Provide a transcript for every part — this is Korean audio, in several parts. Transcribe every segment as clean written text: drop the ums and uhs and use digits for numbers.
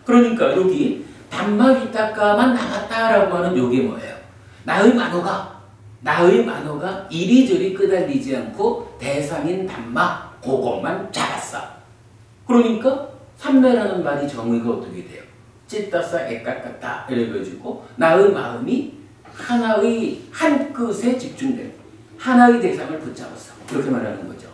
그러니까 여기 단마 위탁가만 남았다라고 하는 요게 뭐예요? 나의 만호가 이리저리 끄달리지 않고 대상인 단마 그것만 잡았어. 그러니까 삼매라는 말이 정의가 어떻게 돼요? 찢다싸 애깍같다 이래가지고 나의 마음이 하나의 한 끝에 집중되고 하나의 대상을 붙잡았어. 이렇게 말하는 거죠.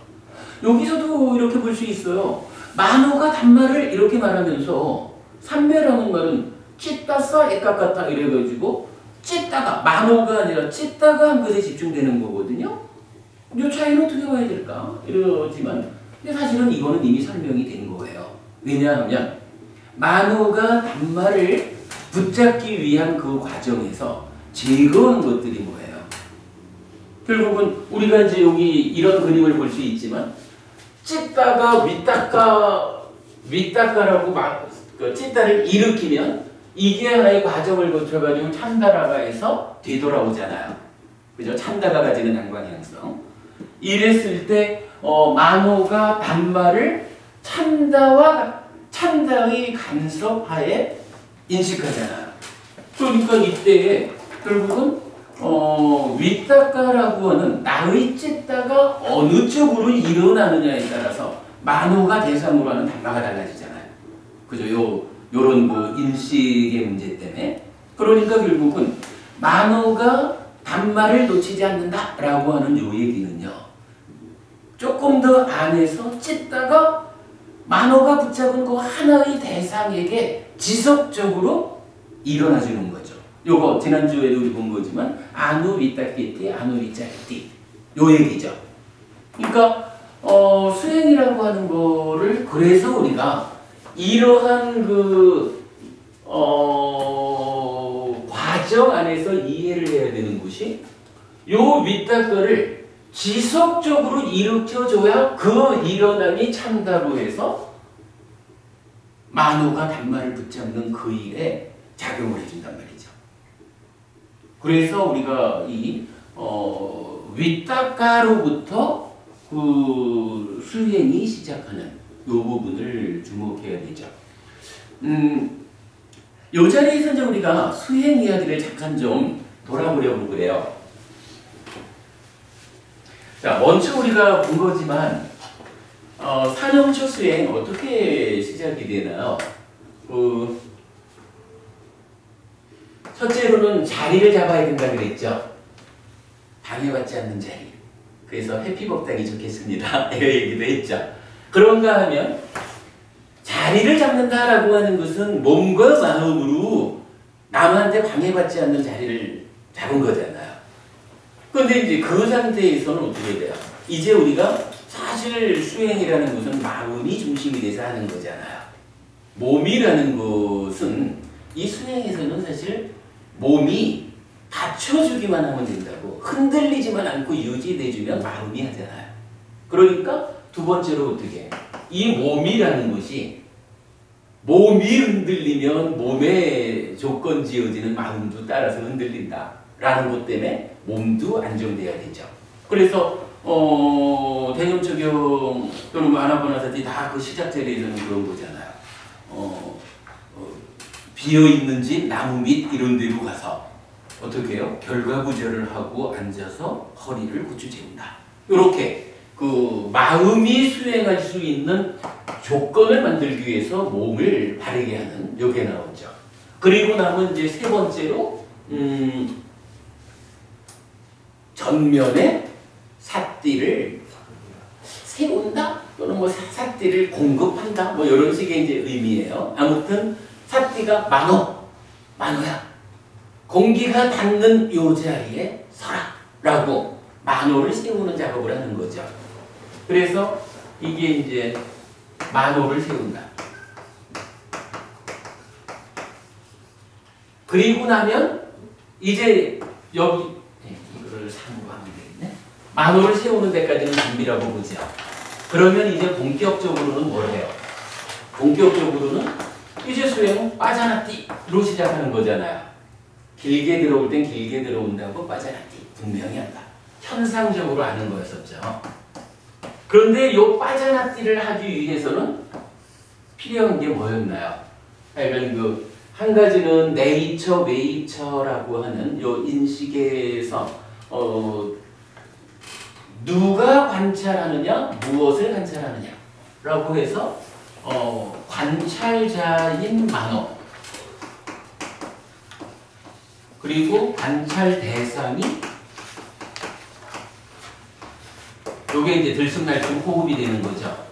여기서도 이렇게 볼 수 있어요. 만호가 단마를 이렇게 말하면서 삼매라는 말은 찢다싸 애깍같다 이래가지고 찢다가 만호가 아니라 찢다가 한 것에 집중되는 거거든요. 이 차이는 어떻게 봐야 될까? 이러지만 근데 사실은 이거는 이미 설명이 된 거예요. 왜냐하면 만호가 단마를 붙잡기 위한 그 과정에서 즐거운 것들이 뭐예요? 결국은 우리가 이제 여기 이런 그림을 볼 수 있지만 찢다가 윗닦아라고 찢다를 일으키면 이게 하나의 과정을 거쳐가지고 참다라가에서 되돌아오잖아요. 그죠? 참다가 가지는 양방향성. 이랬을 때 만호가 단마를 참다의 간섭하에 인식하잖아요. 그러니까 이때에 결국은 윗닦아라고 하는 나의 찢다가 어느 쪽으로 일어나느냐에 따라서 만호가 대상으로 하는 단마가 달라지잖아요. 그죠? 요런 그 인식의 문제 때문에. 그러니까 결국은 만호가 단마를 놓치지 않는다라고 하는 요 얘기는요. 조금 더 안에서 찢다가 만호가 붙잡은 그 하나의 대상에게 지속적으로 일어나주는 거죠. 요거 지난주에도 우리 본 거지만 아누 위따끼띠 아누 위짜끼띠 요 얘기죠. 그러니까 수행이라고 하는 거를 그래서 우리가 이러한 그 과정 안에서 이해를 해야 되는 것이 요 위따거를 지속적으로 일으켜줘야 그 일어남이 참다로 해서 만호가 단마를 붙잡는 그 일에 작용을 해준단 말이죠. 그래서 우리가 이 위따가로부터 그 수행이 시작하는 이 부분을 주목해야 되죠. 이 자리에서 이제 우리가 수행 이야기를 잠깐 좀 돌아보려고 그래요. 자, 먼저 우리가 본 거지만 사념초 수행 어떻게 시작이 되나요? 첫째로는 자리를 잡아야 된다 그랬죠. 방해받지 않는 자리. 그래서 해피법당이 좋겠습니다. 이런 얘기도 했죠. 그런가 하면 자리를 잡는다라고 하는 것은 몸과 마음으로 남한테 방해받지 않는 자리를 잡은 거잖아요. 그런데 이제 그 상태에서는 어떻게 돼요? 이제 우리가 사실 수행이라는 것은 마음이 중심이 돼서 하는 거잖아요. 몸이라는 것은 이 수행에서는 사실 몸이 받쳐주기만 하면 된다고 흔들리지만 않고 유지돼주면 마음이 하잖아요. 그러니까 두 번째로 어떻게 이 몸이라는 것이 몸이 흔들리면 몸에 조건 지어지는 마음도 따라서 흔들린다라는 것 때문에 몸도 안정돼야 되죠. 그래서 대념적용 또는 아나파나사티 다 그 시작 자리에서는 그런 거잖아요. 비어있는 집 나무 밑 이런 데로 가서 어떻게 해요? 결과부절을 하고 앉아서 허리를 고추 재운다. 이렇게 그 마음이 수행할 수 있는 조건을 만들기 위해서 몸을 바르게 하는 요게 나오죠. 그리고 나면 이제 세 번째로 전면에 삿띠를 세운다 또는 뭐 삿띠를 공급한다 뭐 이런 식의 이제 의미예요. 아무튼 삿띠가 만호야. 공기가 닿는 요 자리에 서라라고 만호를 세우는 작업을 하는 거죠. 그래서 이게 이제 만호를 세운다. 그리고 나면 이제 여기 이거를 3으로 하면 되겠네. 만호를 세우는 데까지는 준비라고 보죠. 그러면 이제 본격적으로는 뭘 해요? 본격적으로는 이제 수행은 빠자나띠로 시작하는 거잖아요. 길게 들어올 땐 길게 들어온다고 빠자나띠 분명히 한다. 현상적으로 아는 거였었죠. 그런데 요 빠자나띠를 하기 위해서는 필요한 게 뭐였나요? 하여간 한 가지는 네이처, 웨이처라고 하는 요 인식에서 누가 관찰하느냐, 무엇을 관찰하느냐라고 해서 관찰자인 만어 그리고 관찰 대상이 요게 이제 들쑥날쑥 호흡이 되는 거죠.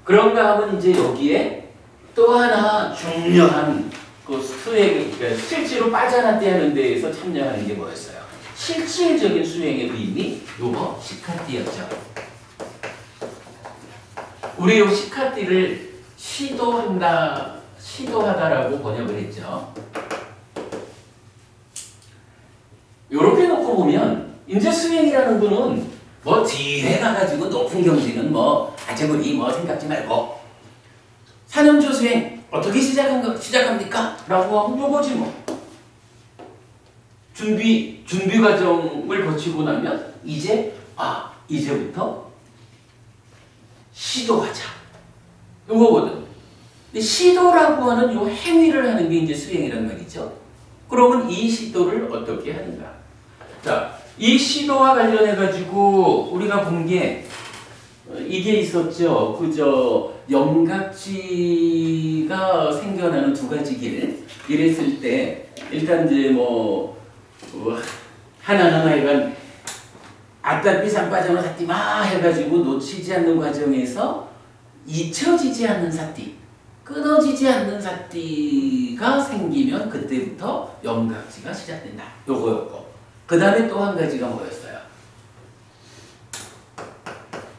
그런가 하면 이제 여기에 또 하나 중요한 그 수행, 그러니까 실제로 빠져나뛰 하는 데에서 참여하는 게 뭐였어요? 실질적인 수행의 의미, 요거 시카띠였죠. 우리 요 시카띠를 시도하다라고 번역을 했죠. 요렇게 놓고 보면 이제 수행이라는 거는 뭐 뒤에 가가지고 높은 경지는 뭐 아재물이 뭐 생각지 말고 4년조 수행 어떻게 시작합니까? 라고 하면 요거지 뭐. 준비 과정을 거치고 나면 이제부터 시도하자. 요거거든. 근데 시도라고 하는 요 행위를 하는 게 이제 수행이란 말이죠. 그러면 이 시도를 어떻게 하는가? 자, 이 시도와 관련해가지고 우리가 본 게 이게 있었죠. 그저 영각지가 생겨나는 두 가지 길. 이랬을 때 일단 이제 하나하나가 아따삐 산빠져는 사띠마 해가지고 놓치지 않는 과정에서 잊혀지지 않는 사띠, 끊어지지 않는 사띠가 생기면 그때부터 영각지가 시작된다. 요거였고 그 다음에 또 한 가지가 뭐였어요?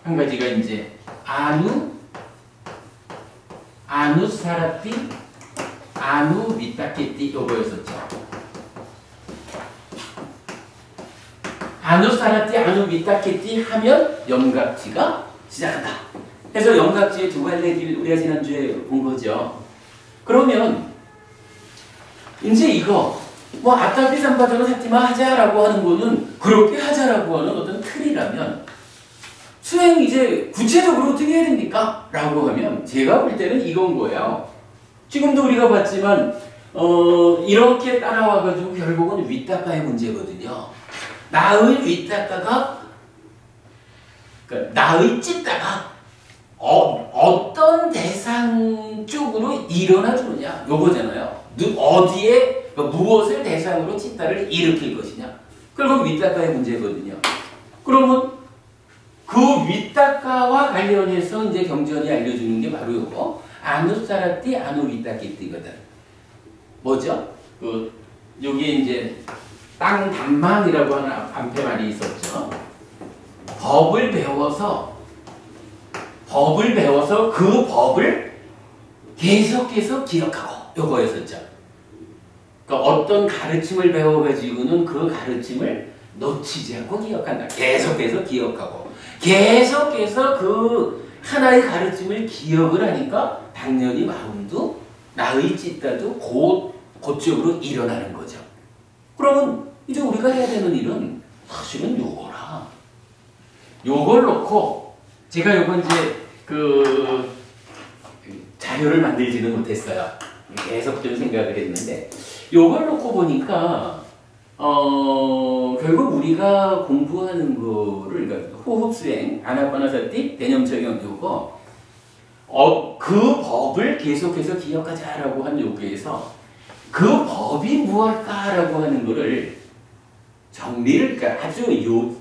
한 가지가 이제 아누사라띠, 아누미타케띠 요거였었죠. 아누사라띠, 아누미타케띠 하면 영각지가 시작한다. 그래서 영각지의 두 갈래길 우리가 지난주에 본 거죠. 그러면 이제 이거 아따피 삼바전을 사티마 하자라고 하는 거는 그렇게 하자라고 하는 어떤 틀이라면 수행 이제 구체적으로 어떻게 해야 됩니까? 라고 하면 제가 볼 때는 이건 거예요. 지금도 우리가 봤지만 이렇게 따라와가지고 결국은 윗닦아의 문제거든요. 나의 윗닦아가 그러니까 나의 찢다가 어떤 대상 쪽으로 일어나주느냐 요거잖아요. 어디에 무엇을 대상으로 찢다를 일으킬 것이냐. 결국 윗닦아의 문제거든요. 그러면 그 윗닦아와 관련해서 이제 경전이 알려주는 게 바로 요거 아누사라띠 아누윗닦이띠거든. 뭐죠? 여기에 이제 땅 단망이라고 하는 안패말이 있었죠. 법을 배워서 그 법을 계속해서 기억하고 요거였었죠. 그러니까 어떤 가르침을 배워가지고는 그 가르침을 놓치지 않고 기억한다. 계속해서 기억하고 계속해서 그 하나의 가르침을 기억을 하니까 당연히 마음도 나의 찢다도 그쪽으로 일어나는 거죠. 그러면 이제 우리가 해야 되는 일은 사실은 요거라. 요걸 놓고 제가 요건 이제 자료를 만들지는 못했어요. 계속 좀 생각을 했는데 요걸 놓고 보니까 결국 우리가 공부하는 거를 그러니까 호흡수행, 아나파나사티, 대념적용 요거 그 법을 계속해서 기억하자라고 한 요구에서 그 법이 무엇일까라고 하는 거를 정리를 그러니까 아주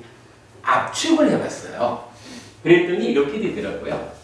압축을 해봤어요. 그랬더니 이렇게 되더라고요.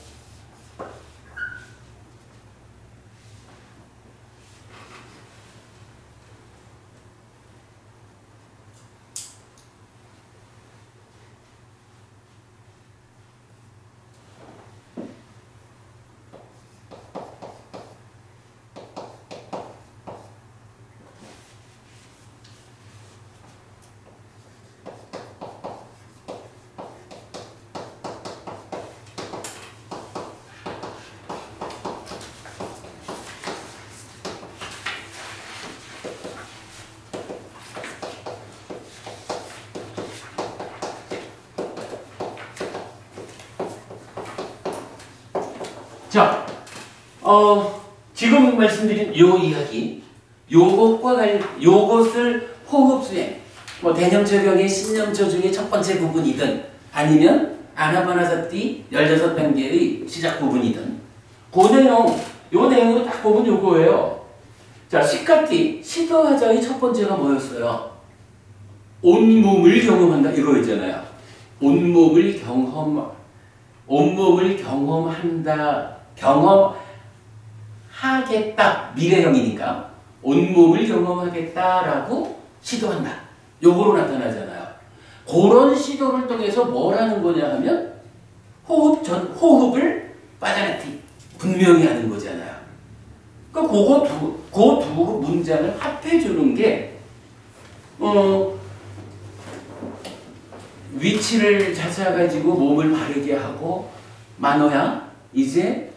자, 지금 말씀드린 요 이야기, 요것을 호흡 수행, 뭐 대념저경의 신념조 중에 첫 번째 부분이든 아니면 아나파나사티 16단계의 시작 부분이든 그 내용, 요 내용으로 딱 보면 요거예요. 자, 시카티, 시도하자의 첫 번째가 뭐였어요? 온몸을 경험한다 이거였잖아요. 온몸을 경험한다, 경험하겠다, 미래형이니까 온몸을 경험하겠다라고 시도한다. 요거로 나타나잖아요. 그런 시도를 통해서 뭘 하는 거냐 하면 호흡을 빠자나티 분명히 하는 거잖아요. 그러니까 그 두 문장을 합해주는 게 위치를 찾아가지고 몸을 바르게 하고 만호야 이제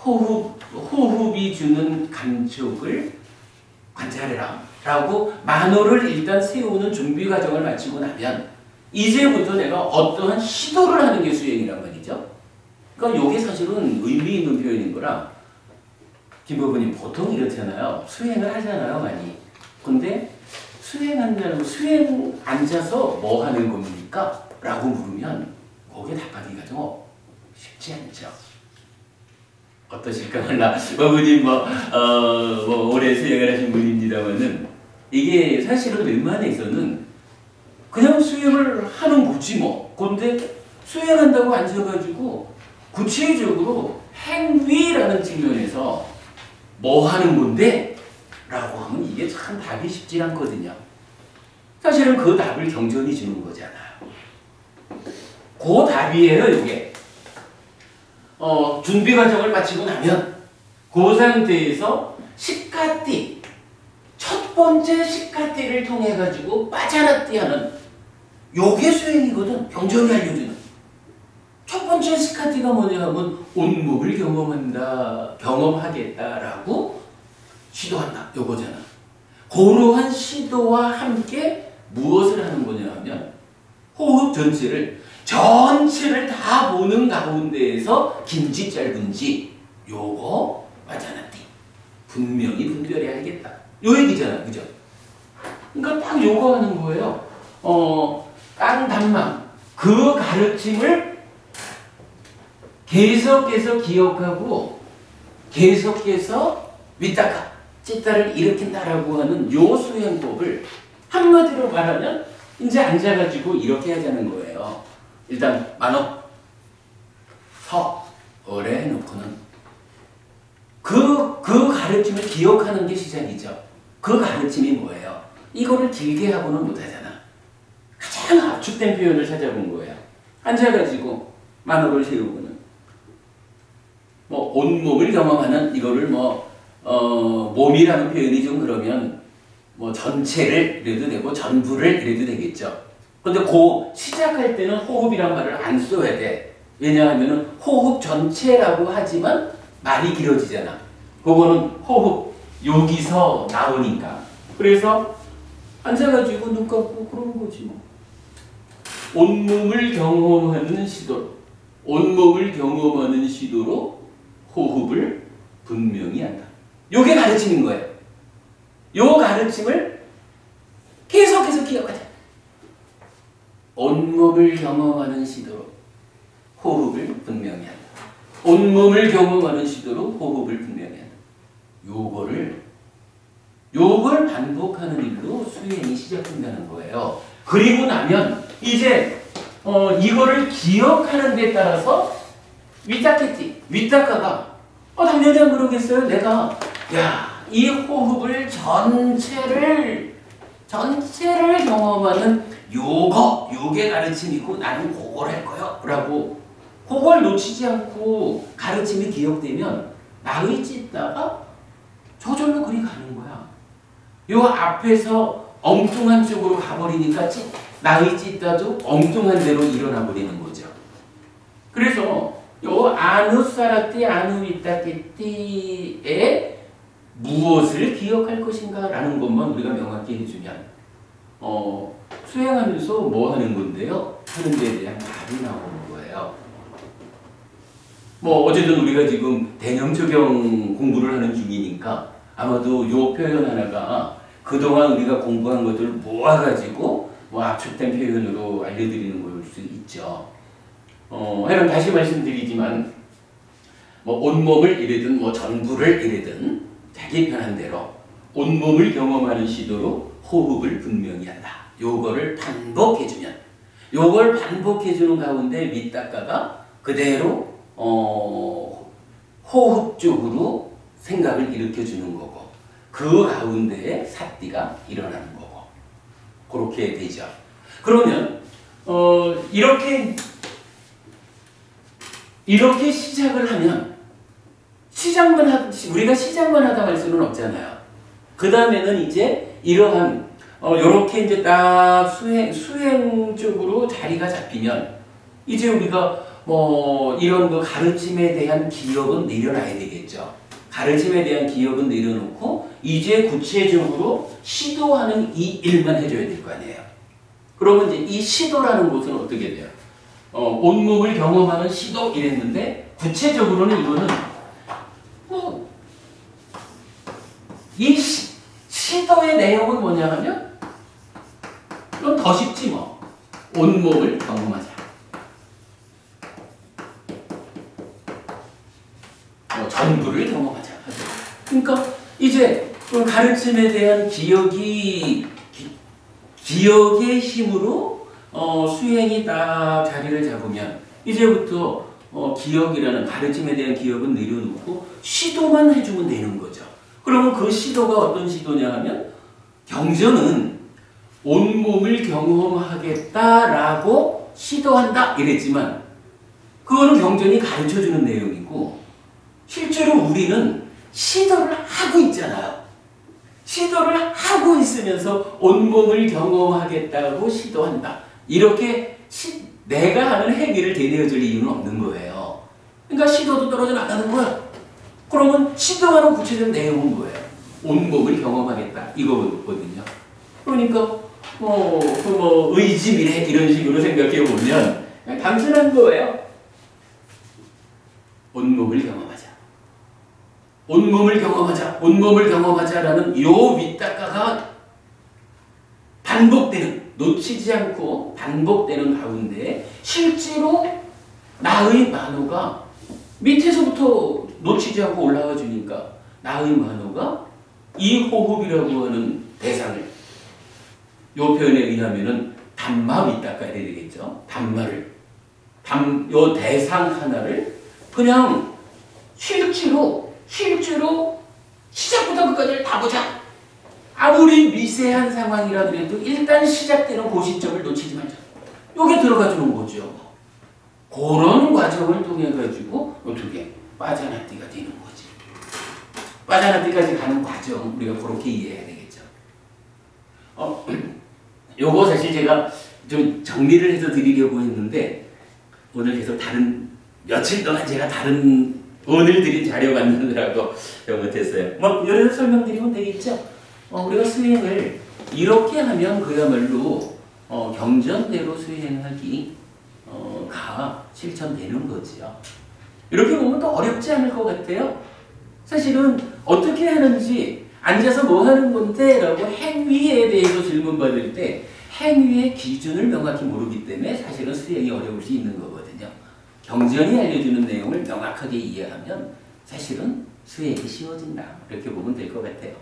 호흡이 주는 감촉을 관찰해라 라고 만호를 일단 세우는 준비 과정을 마치고 나면 이제부터 내가 어떠한 시도를 하는 게 수행이란 말이죠. 그러니까 이게 사실은 의미 있는 표현인 거라 김법원님 보통 이렇잖아요. 수행을 하잖아요 많이. 근데 수행한다는 수행 앉아서 뭐 하는 겁니까? 라고 물으면 거기에 답하기가 좀 쉽지 않죠. 어떠실까 몰라. 어머님 뭐 오래 수행을 하신 분입니다만은 이게 사실은 웬만해서는 그냥 수행을 하는 거지 뭐. 그런데 수행한다고 앉아가지고 구체적으로 행위라는 측면에서 뭐 하는 건데? 라고 하면 이게 참 답이 쉽지 않거든요. 사실은 그 답을 경전이 주는 거잖아요. 그 답이에요, 이게. 준비 과정을 마치고 나면 그 상태에서 시카티, 첫 번째 시카티를 통해 가지고 빠자나띠 하는 요게 수행이거든. 경전이 알려주는. 첫 번째 시카티가 뭐냐 하면 온몸을 경험하겠다라고 시도한다. 요거잖아. 그러한 시도와 함께 무엇을 하는 거냐 하면 호흡 전체를 다 보는 가운데에서 긴지 짧은지 요거 빠자나띠 분명히 분별해야 알겠다. 요 얘기잖아. 그죠? 그러니까 딱 요거 하는 거예요. 깡담망 그 가르침을 계속해서 기억하고 계속해서 위따카 찌따를 일으킨다라고 하는 요 수행법을 한마디로 말하면 이제 앉아가지고 이렇게 하자는 거예요. 일단 만호 서 어래 놓고는 그 가르침을 기억하는 게 시작이죠. 그 가르침이 뭐예요? 이거를 길게 하고는 못하잖아. 가장 압축된 표현을 찾아본 거예요. 앉아가지고 만호를 세우고는 뭐 온몸을 경험하는 이거를 몸이라는 표현이 좀 그러면 뭐 전체를 이래도 되고 전부를 이래도 되겠죠. 근데 시작할 때는 호흡이란 말을 안 써야 돼. 왜냐하면 호흡 전체라고 하지만 말이 길어지잖아. 그거는 호흡 여기서 나오니까. 그래서 앉아가지고 눈 감고 그러는 거지 뭐. 온몸을 경험하는 시도로 호흡을 분명히 한다. 요게 가르침인 거예요. 요 가르침을 계속해서 기억하자. 온몸을 경험하는 시도로 호흡을 분명히 한다. 온몸을 경험하는 시도로 호흡을 분명히 한다. 요걸 반복하는 일로 수행이 시작된다는 거예요. 그리고 나면 이제 이거를 기억하는 데 따라서 위따카가 당연히 안 그러겠어요. 내가 이 호흡을 전체를 경험하는 요게 가르침이고 나는 그걸 할 거야 라고 그걸 놓치지 않고 가르침이 기억되면 나의 찢다가 저절로 그리 가는 거야. 요 앞에서 엉뚱한 쪽으로 가버리니까 나의 찢다도 엉뚱한 대로 일어나 버리는 거죠. 그래서 요 아누사라띠 아누위따케띠에 무엇을 기억할 것인가 라는 것만 우리가 명확히 해주면 수행하면서 뭐 하는 건데요? 하는 데에 대한 답이 나오는 거예요. 뭐 어쨌든 우리가 지금 대념 적용 공부를 하는 중이니까 아마도 요 표현 하나가 그동안 우리가 공부한 것들을 모아가지고 뭐 압축된 표현으로 알려드리는 걸 수 있죠. 하여간 다시 말씀드리지만 뭐 온몸을 이르든 뭐 전부를 이르든 자기 편한 대로 온몸을 경험하는 시도로 호흡을 분명히 한다. 요거를 반복해주면 요걸 반복해주는 가운데 밑닦아가 그대로 호흡 쪽으로 생각을 일으켜주는 거고 그 가운데에 삿띠가 일어나는 거고 그렇게 되죠. 그러면 이렇게 시작을 하면 우리가 시작만 하다 갈 수는 없잖아요. 그 다음에는 이제 이러한 요렇게 이제 딱 수행 쪽으로 자리가 잡히면 이제 우리가 뭐 이런 그 가르침에 대한 기억은 내려놔야 되겠죠. 가르침에 대한 기억은 내려놓고 이제 구체적으로 시도하는 이 일만 해줘야 될 거 아니에요. 그러면 이제 이 시도라는 것은 어떻게 돼요? 온몸을 경험하는 시도 이랬는데 구체적으로는 이거는 이 시도의 내용은 뭐냐 하면 이건 더 쉽지 뭐. 온몸을 경험하자. 전부를 경험하자. 그러니까 이제 가르침에 대한 기억의 힘으로 수행이 딱 자리를 잡으면 이제부터 기억이라는 가르침에 대한 기억은 내려놓고 시도만 해주면 되는 거죠. 그러면 그 시도가 어떤 시도냐 하면 경전은 온몸을 경험하겠다라고 시도한다 이랬지만 그거는 경전이 가르쳐주는 내용이고 실제로 우리는 시도를 하고 있잖아요. 시도를 하고 있으면서 온몸을 경험하겠다고 시도한다. 이렇게 내가 하는 행위를 대내어줄 이유는 없는 거예요. 그러니까 시도도 떨어져 나가는 거야. 그러면 시도하는 구체적 내용은 뭐예요? 온몸을 경험하겠다. 이거거든요. 그러니까 의지 미래 이런 식으로 생각해 보면 단순한 거예요. 온몸을 경험하자. 온몸을 경험하자. 온몸을 경험하자라는 요 윗닦아가 반복되는, 놓치지 않고 반복되는 가운데 실제로 나의 만호가 밑에서부터 놓치지 않고 올라가 주니까 나의 만호가 이 호흡이라고 하는 대상을 요 표현에 의하면은 담마 윗닦아야 되겠죠. 담마를 요 대상 하나를 그냥 실제로 시작부터 끝까지 다 보자. 아무리 미세한 상황이라도 일단 시작되는 그 시점을 놓치지 말자. 요게 들어가 주는 거죠. 그런 과정을 통해 가지고 어떻게 빠자나띠가 되는 거지. 빠자나띠까지 가는 과정 우리가 그렇게 이해해야 되겠죠. 요거 사실 제가 좀 정리를 해서 드리려고 했는데 오늘 계속 며칠 동안 제가 오늘 드린 자료 만드느라고 못했어요. 여러 설명드리면 되겠죠. 우리가 수행을 이렇게 하면 그야말로 경전대로 수행하기 가 실천되는 거지요. 이렇게 보면 또 어렵지 않을 것 같아요. 사실은 어떻게 하는지 앉아서 뭐 하는 건데? 라고 행위에 대해서 질문받을 때 행위의 기준을 명확히 모르기 때문에 사실은 수행이 어려울 수 있는 거거든요. 경전이 알려주는 내용을 명확하게 이해하면 사실은 수행이 쉬워진다. 이렇게 보면 될 것 같아요.